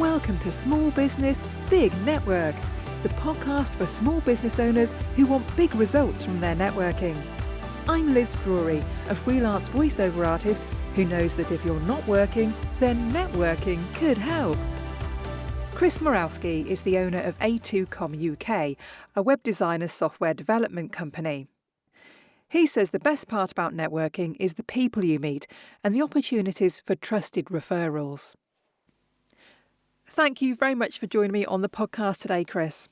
Welcome to Small Business, Big Network, the podcast for small business owners who want big results from their networking. I'm Liz Drury, a freelance voiceover artist who knows that if you're not working, then networking could help. Kris Morawski is the owner of A2Com UK, a web designer software development company. He says the best part about networking is the people you meet and the opportunities for trusted referrals. Thank you very much for joining me on the podcast today, Kris.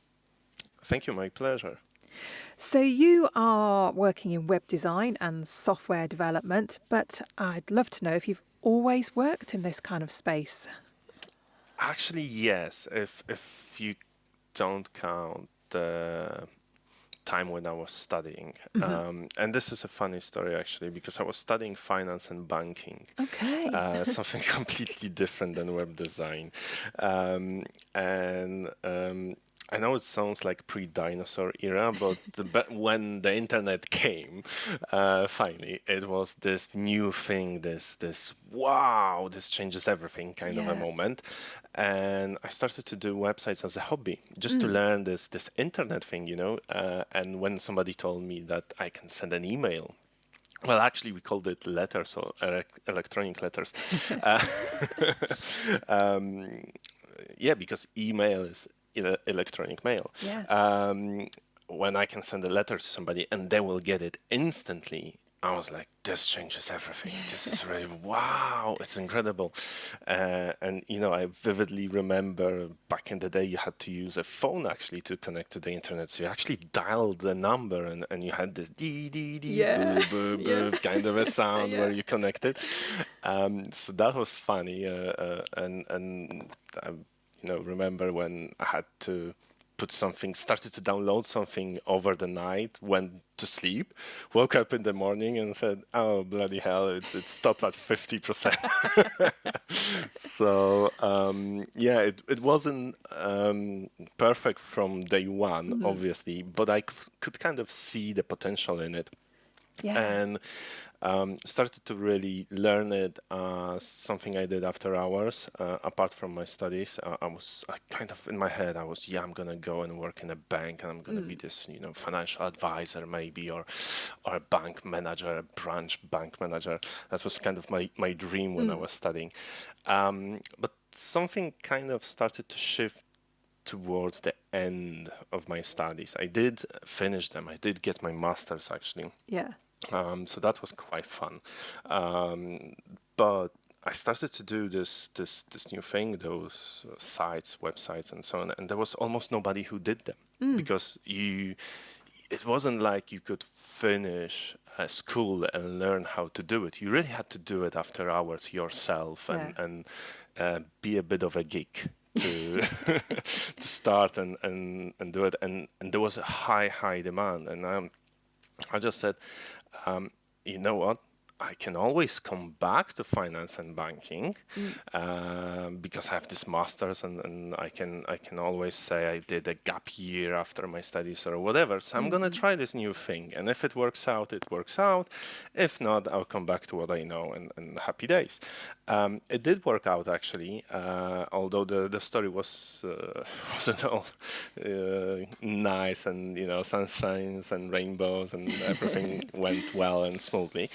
Thank you, my pleasure. So you are working in web design and software development, but I'd love to know if you've always worked in this kind of space. Actually, yes, if you don't count the time when I was studying. And this is a funny story, actually, because I was studying finance and banking. Okay. Something completely different than web design. I know it sounds like pre-dinosaur era, but when the internet came, finally, it was this new thing, this wow, this changes everything kind of a moment. And I started to do websites as a hobby, just to learn this internet thing, and when somebody told me that I can send an email, well, actually, we called it letters or electronic letters. Because email is electronic mail. When I can send a letter to somebody and they will get it instantly, I was like, this changes everything. This is really, wow, it's incredible. I vividly remember back in the day, you had to use a phone actually to connect to the internet. So you actually dialed the number and you had this dee, dee, dee, boo, boo, boo kind of a sound where you connected. So that was funny. I remember when I had to started to download something over the night, went to sleep, woke up in the morning and said, oh, bloody hell, it stopped at 50%. So, it wasn't perfect from day one, obviously, but I could kind of see the potential in it. And started to really learn it as something I did after hours, apart from my studies. I kind of in my head, I'm going to go and work in a bank and I'm going to be this, financial advisor maybe, or a bank manager, a branch bank manager. That was kind of my dream when I was studying. But something kind of started to shift towards the end of my studies. I did finish them. I did get my master's actually. Yeah. So that was quite fun. But I started to do this new thing, those sites, websites, and so on, and there was almost nobody who did them because it wasn't like you could finish school and learn how to do it. You really had to do it after hours yourself and be a bit of a geek to to start and do it. And there was a high demand, and I just said, you know what? I can always come back to finance and banking because I have this master's, and I can always say I did a gap year after my studies or whatever. So I'm gonna try this new thing, and if it works out, it works out. If not, I'll come back to what I know, and happy days. It did work out actually, although the story wasn't all nice and sunshines and rainbows and everything went well and smoothly.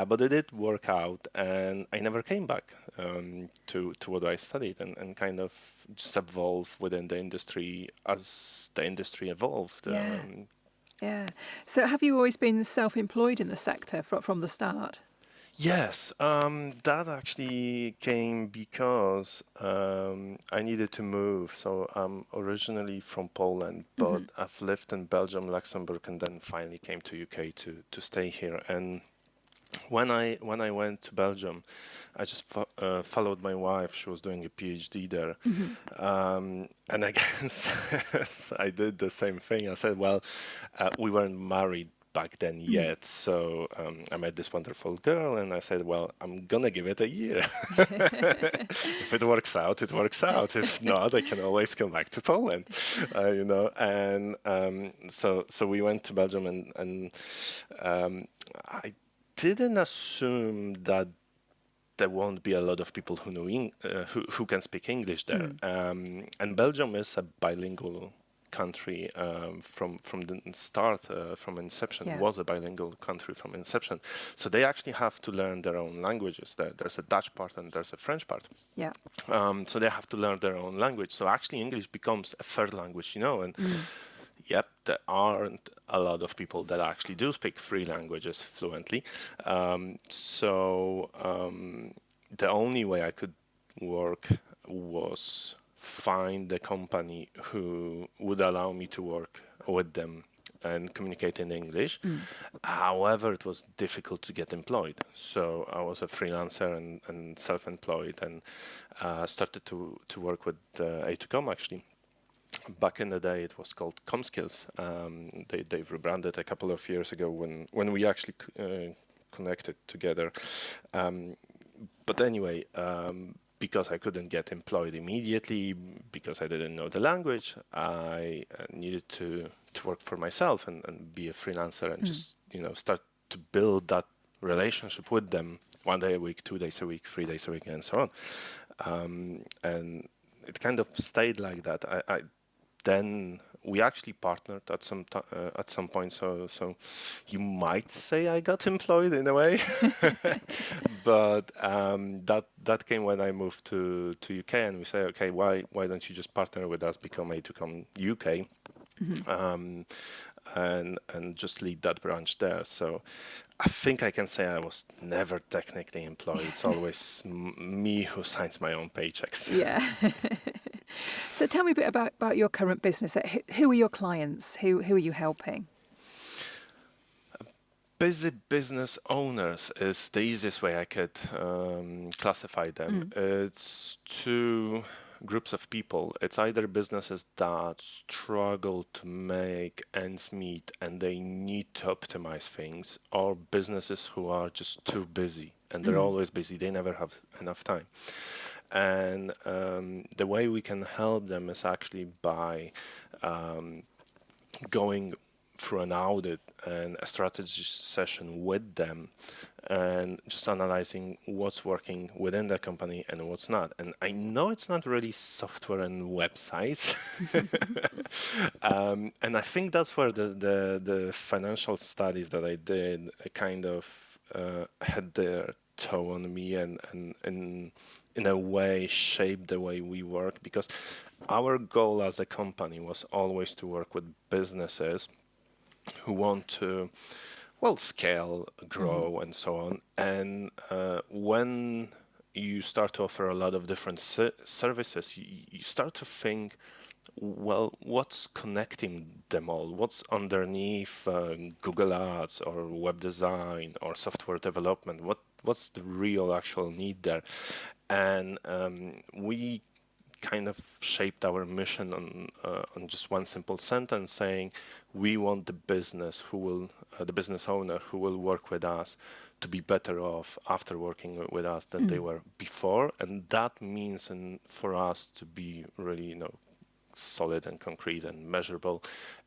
But it did work out, and I never came back to what I studied, and kind of just evolved within the industry as the industry evolved. So have you always been self-employed in the sector from the start? Yes, that actually came because I needed to move. So I'm originally from Poland, but I've lived in Belgium, Luxembourg, and then finally came to UK to stay here. And when I went to Belgium, I just followed my wife. She was doing a PhD there. And I guess I did the same thing. I said, well, we weren't married back then yet. So I met this wonderful girl and I said, well, I'm going to give it a year. If it works out, it works out. If not, I can always come back to Poland, And so we went to Belgium and I didn't assume that there won't be a lot of people who know who can speak English there. And Belgium is a bilingual country from the start, from inception, was a bilingual country from inception. So they actually have to learn their own languages. There's a Dutch part and there's a French part. Yeah. So they have to learn their own language. So actually English becomes a third language, and yep, there aren't a lot of people that actually do speak three languages fluently. So the only way I could work was find a company who would allow me to work with them and communicate in English. However, it was difficult to get employed. So I was a freelancer and self-employed, and started to work with A2Com actually. Back in the day, it was called ComSkills. They rebranded a couple of years ago when we actually connected together. But anyway, because I couldn't get employed immediately, because I didn't know the language, I needed to work for myself and be a freelancer and just start to build that relationship with them 1 day a week, 2 days a week, 3 days a week, and so on. And it kind of stayed like that. Then we actually partnered at some point, so you might say I got employed in a way, but that came when I moved to UK, and we say, okay, why don't you just partner with us, become A2Com UK, and just lead that branch there. So I think I can say I was never technically employed. It's always me who signs my own paychecks. Yeah. So tell me a bit about your current business. Who are your clients? Who are you helping? Busy business owners is the easiest way I could classify them. It's two groups of people. It's either businesses that struggle to make ends meet and they need to optimize things, or businesses who are just too busy and they're always busy. They never have enough time. And the way we can help them is actually by going through an audit and a strategy session with them and just analyzing what's working within the company and what's not. And I know it's not really software and websites. And I think that's where the financial studies that I did kind of had their toe on me and in a way shaped the way we work, because our goal as a company was always to work with businesses who want to, scale, grow, and so on. And when you start to offer a lot of different services, you start to think, what's connecting them all? What's underneath Google Ads or web design or software development? What's the real actual need there? And we kind of shaped our mission on just one simple sentence, saying we want the business owner who will work with us to be better off after working with us than they were before. And that means for us to be really solid and concrete and measurable,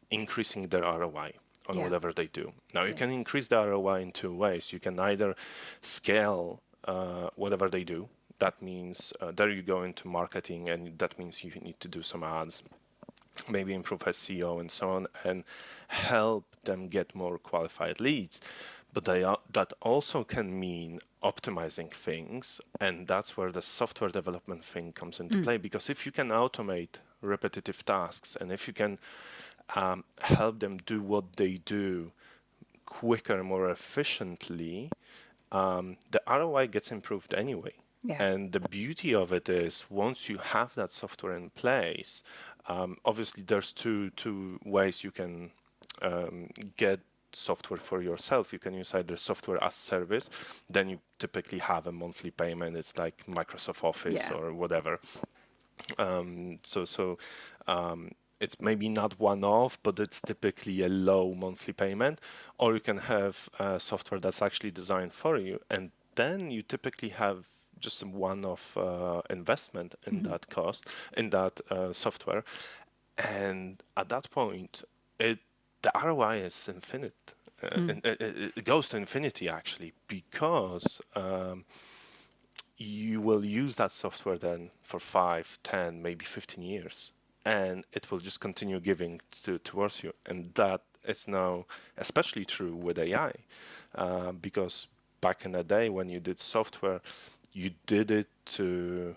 increasing their ROI on whatever they do. Now you can increase the ROI in two ways. You can either scale whatever they do. That means there you go into marketing, and that means you need to do some ads, maybe improve SEO and so on, and help them get more qualified leads. But that also can mean optimizing things, and that's where the software development thing comes into play. Because if you can automate repetitive tasks, and if you can help them do what they do quicker, more efficiently, the ROI gets improved anyway. Yeah. And the beauty of it is, once you have that software in place, obviously there's two ways you can get software for yourself. You can use either software as service, then you typically have a monthly payment. It's like Microsoft Office or whatever. It's maybe not one-off, but it's typically a low monthly payment. Or you can have software that's actually designed for you, and then you typically have just a one-off investment in that cost, in that software. And at that point, the ROI is infinite. It goes to infinity, actually, because you will use that software then for 5, 10, maybe 15 years, and it will just continue giving towards you. And that is now especially true with AI, because back in the day when you did software, you did it to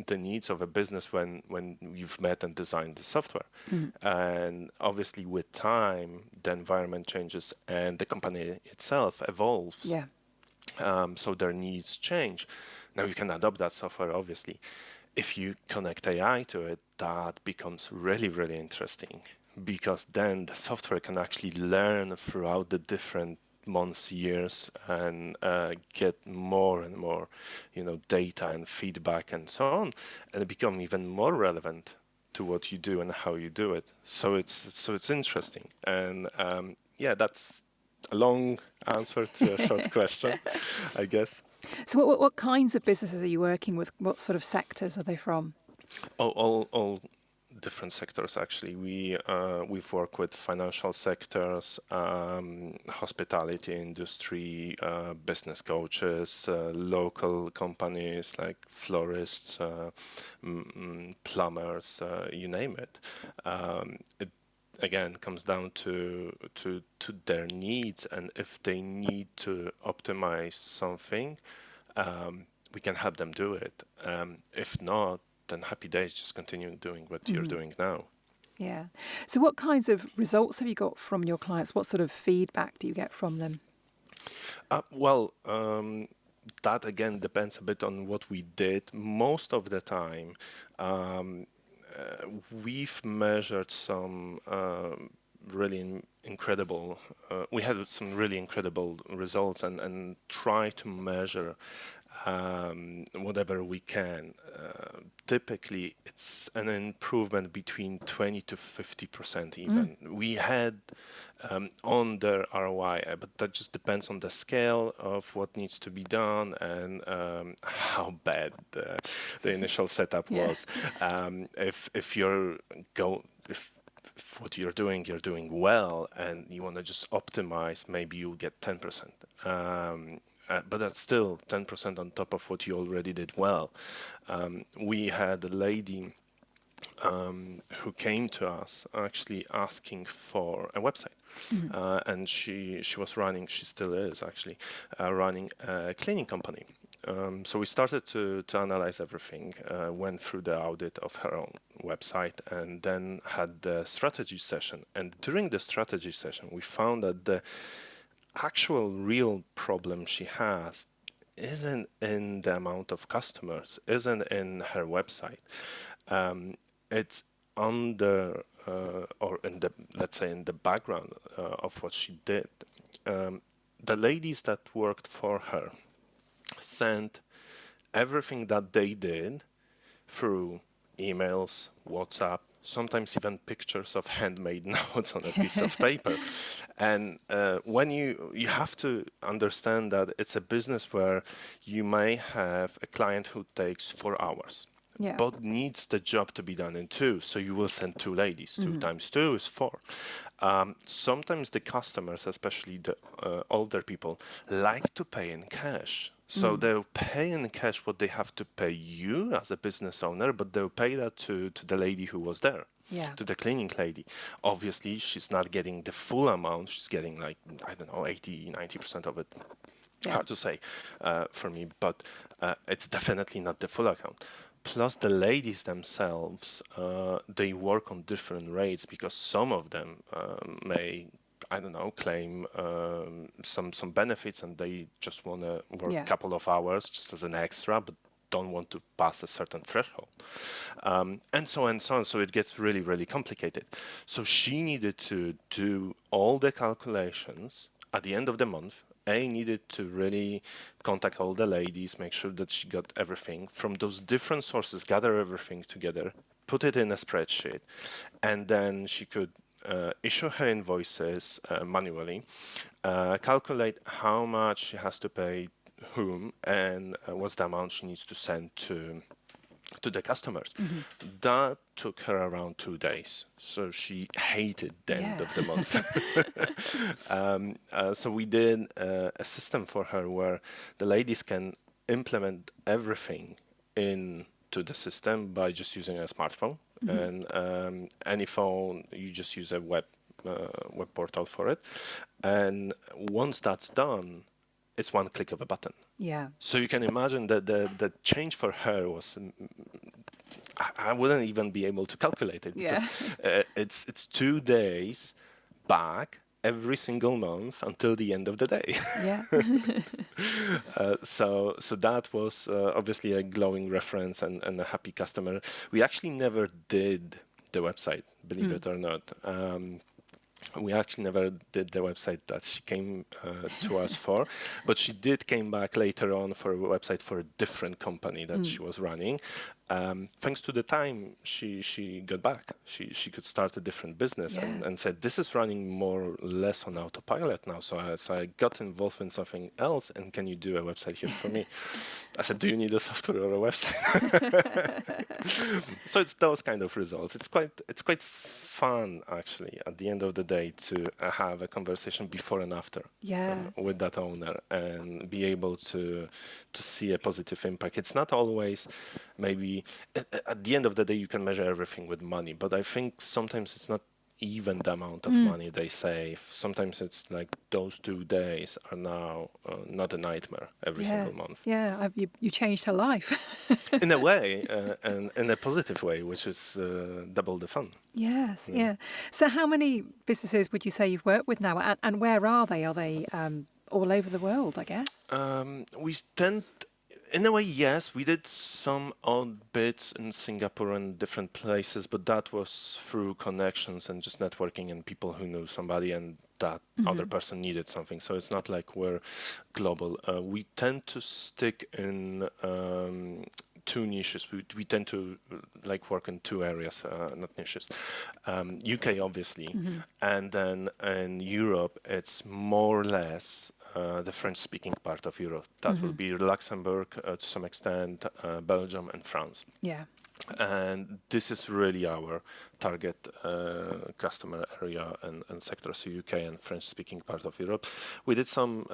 the needs of a business when you've met and designed the software. And obviously with time, the environment changes and the company itself evolves. Yeah. So their needs change. Now you can adopt that software, obviously. If you connect AI to it, that becomes really, really interesting, because then the software can actually learn throughout the different months, years, and get more and more, data and feedback and so on, and it become even more relevant to what you do and how you do it. So it's interesting, and that's a long answer to a short question, I guess. So what kinds of businesses are you working with? What sort of sectors are they from? All different sectors, actually. We've worked with financial sectors, hospitality industry, business coaches, local companies like florists, plumbers, you name it. It again comes down to their needs, and if they need to optimize something, we can help them do it. If not, then happy days, just continue doing what you're doing now. Yeah. So what kinds of results have you got from your clients? What sort of feedback do you get from them? That again depends a bit on what we did. Most of the time, we've measured some really incredible, we had some really incredible results, and try to measure whatever we can. Typically, it's an improvement between 20 to 50% even. We had on the ROI, but that just depends on the scale of what needs to be done and how bad the initial setup was. If what you're doing well, and you want to just optimize, maybe you'll get 10%. But that's still 10% on top of what you already did well. We had a lady who came to us actually asking for a website. And she still is actually running a cleaning company. So we started to analyze everything, went through the audit of her own website, and then had the strategy session. And during the strategy session, we found that the actual real problem she has isn't in the amount of customers, isn't in her website. It's under or in the, let's say, in the background of what she did. The ladies that worked for her sent everything that they did through emails, WhatsApp, sometimes even pictures of handmade notes on a piece of paper. And when you have to understand that it's a business where you may have a client who takes 4 hours, but needs the job to be done in 2. So you will send 2 ladies. 2 times 2 is 4. Sometimes the customers, especially the older people, like to pay in cash. So they'll pay in cash what they have to pay you as a business owner, but they'll pay that to the lady who was there, to the cleaning lady. Obviously, she's not getting the full amount. She's getting 80, 90% of it. Hard to say for me, but it's definitely not the full account. Plus, the ladies themselves, they work on different rates, because some of them may, claim some benefits, and they just want to work a couple of hours just as an extra, but don't want to pass a certain threshold. And so on. So it gets really, really complicated. So she needed to do all the calculations at the end of the month. Needed to really contact all the ladies, make sure that she got everything from those different sources, gather everything together, put it in a spreadsheet, and then she could issue her invoices manually, calculate how much she has to pay whom, and what's the amount she needs to send to the customers. That took her around 2 days. So she hated the end of the month. So we did a system for her where the ladies can implement everything into the system by just using a smartphone. And any phone, you just use a web portal for it. And once that's done, it's one click of a button. Yeah. So you can imagine that the change for her was, I wouldn't even be able to calculate it, because it's 2 days back every single month until the end of the day. Yeah. So that was obviously a glowing reference and a happy customer. We actually never did the website, believe it or not. We actually never did the website that she came to us for, but she did came back later on for a website for a different company that she was running. Thanks to the time she got back, she could start a different business and said, this is running more or less on autopilot now. So I got involved in something else, and can you do a website here for me? I said, do you need a software or a website? So it's those kind of results. It's quite fun, actually, at the end of the day, to have a conversation before and after with that owner and be able to see a positive impact. It's not always maybe at the end of the day you can measure everything with money, but I think sometimes it's not even the amount of money they save. Sometimes it's like those 2 days are now not a nightmare every single month. Yeah, you changed her life. In a way, and in a positive way, which is double the fun. Yes, yeah. So how many businesses would you say you've worked with now, and where are they? Are they all over the world, I guess? We tend, in a way, yes. We did some odd bits in Singapore and different places, but that was through connections and just networking and people who knew somebody and that other person needed something. So it's not like we're global. We tend to stick in 2 niches. We tend to like work in 2 areas, not niches. UK, obviously, and then in Europe, it's more or less the French-speaking part of Europe. That will be Luxembourg to some extent, Belgium and France. Yeah. And this is really our target customer area and sector, so UK and French-speaking part of Europe. We did some,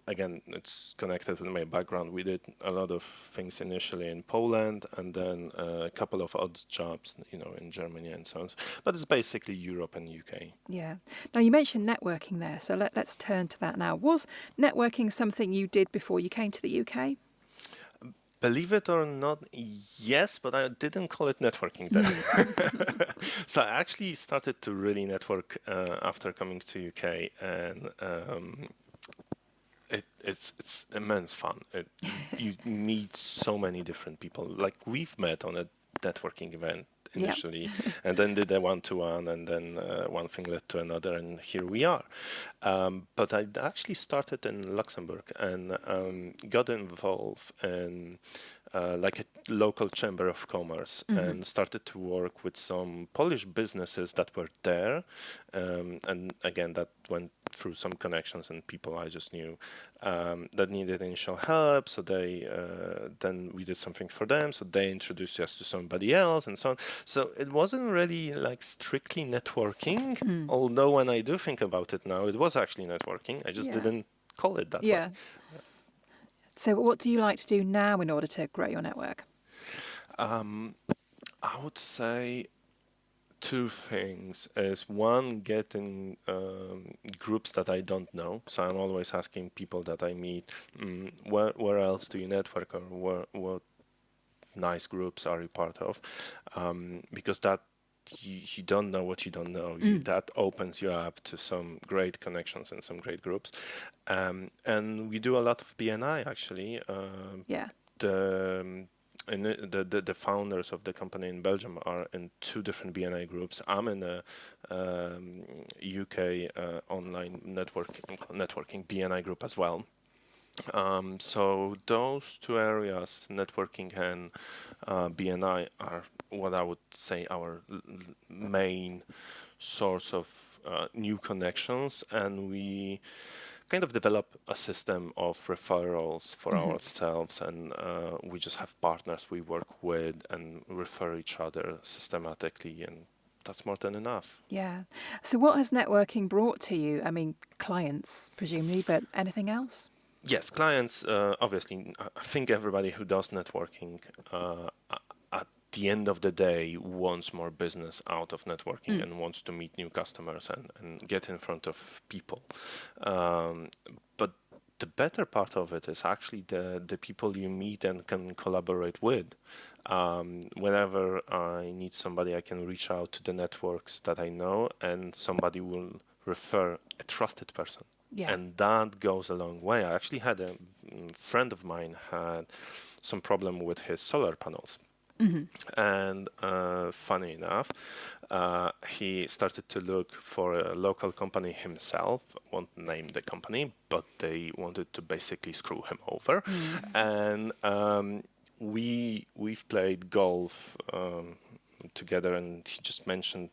again, it's connected with my background. We did a lot of things initially in Poland, and then a couple of odd jobs, in Germany and so on. But it's basically Europe and UK. Yeah. Now, you mentioned networking there, so let's turn to that now. Was networking something you did before you came to the UK? Believe it or not, yes, but I didn't call it networking then. So I actually started to really network after coming to UK, and it's immense fun. You meet so many different people. Like, we've met on a networking event initially, and then did a one-to-one, and then one thing led to another, and here we are. But I actually started in Luxembourg and got involved in like a local chamber of commerce, and started to work with some Polish businesses that were there, and again, that went through some connections and people I just knew that needed initial help. So they then we did something for them. So they introduced us to somebody else, and so on. So it wasn't really like strictly networking. Although when I do think about it now, it was actually networking. I just didn't call it that way. So what do you like to do now in order to grow your network? I would say 2 things. Is one, getting groups that I don't know. So I'm always asking people that I meet, where else do you network, or what nice groups are you part of? Because that you don't know what you don't know. That opens you up to some great connections and some great groups. And we do a lot of BNI, actually. The founders of the company in Belgium are in 2 different BNI groups. I'm in a UK online networking BNI group as well. So those 2 areas, networking and BNI, are what I would say our main source of new connections, and we kind of develop a system of referrals for ourselves, and we just have partners we work with and refer each other systematically, and that's more than enough. Yeah. So what has networking brought to you? I mean, clients, presumably, but anything else? Yes, clients, obviously, I think everybody who does networking at the end of the day wants more business out of networking and wants to meet new customers and get in front of people. But the better part of it is actually the people you meet and can collaborate with. Whenever I need somebody, I can reach out to the networks that I know, and somebody will refer a trusted person. Yeah. And that goes a long way. I actually had a friend of mine had some problem with his solar panels. And funny enough, he started to look for a local company himself. Won't name the company, but they wanted to basically screw him over. And we've played golf together, and he just mentioned,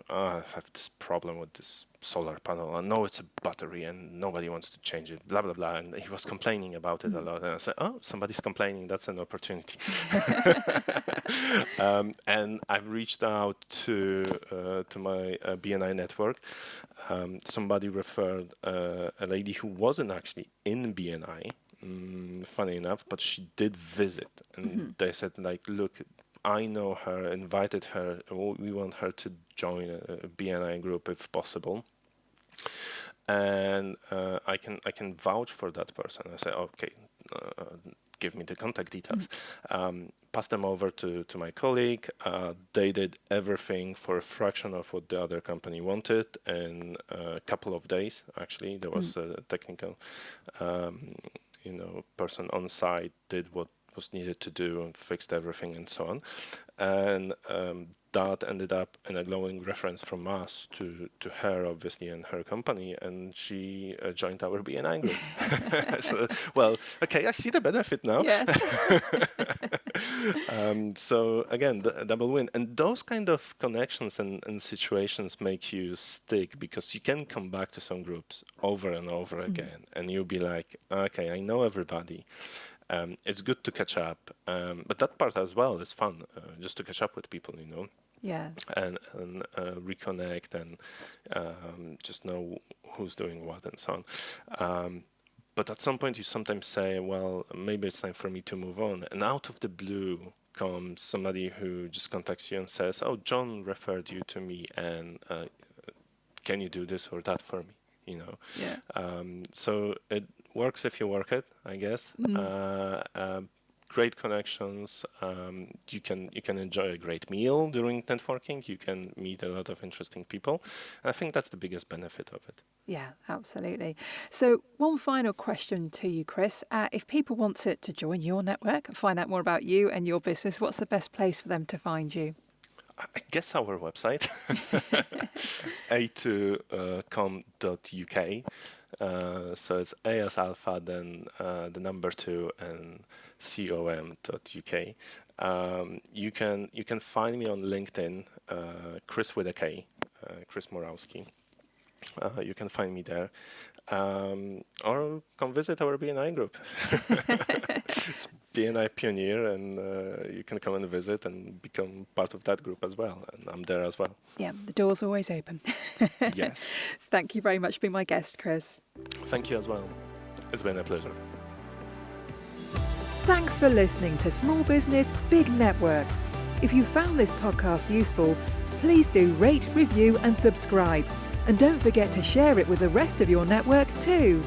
I have this problem with this solar panel. I know it's a battery and nobody wants to change it, blah, blah, blah. And he was complaining about it a lot. And I said, oh, somebody's complaining. That's an opportunity. And I've reached out to my BNI network. Somebody referred a lady who wasn't actually in BNI, funny enough, but she did visit. And they said, look, I know her, invited her. We want her to join a BNI group if possible, and I can vouch for that person. I say, okay, give me the contact details. Pass them over to my colleague. They did everything for a fraction of what the other company wanted in a couple of days. Actually, there was a technical, person on site, did what was needed to do and fixed everything and so on. And that ended up in a glowing reference from us to her, obviously, and her company, and she joined our BNI group. So, well, okay, I see the benefit now. Yes. So again, the double win. And those kind of connections and situations make you stick, because you can come back to some groups over and over again, and you'll be like, okay, I know everybody. It's good to catch up, but that part as well is fun, just to catch up with people, Yeah. and reconnect and just know who's doing what and so on. But at some point you sometimes say, well, maybe it's time for me to move on. And out of the blue comes somebody who just contacts you and says, oh, John referred you to me, and can you do this or that for me? Yeah. So it works if you work it, I guess. Great connections. You can enjoy a great meal during networking. You can meet a lot of interesting people. And I think that's the biggest benefit of it. Yeah, absolutely. So one final question to you, Kris. If people want to join your network and find out more about you and your business, what's the best place for them to find you? I guess our website, a2com.uk. So it's A as alpha, then the number 2, and com.uk. You can find me on LinkedIn, Kris with a K, Kris Morawski. You can find me there, or come visit our BNI group. It's BNI Pioneer, and you can come and visit and become part of that group as well. And I'm there as well. Yeah, the door's always open. Yes. Thank you very much for being my guest, Kris. Thank you as well. It's been a pleasure. Thanks for listening to Small Business, Big Network. If you found this podcast useful, please do rate, review and subscribe. And don't forget to share it with the rest of your network too.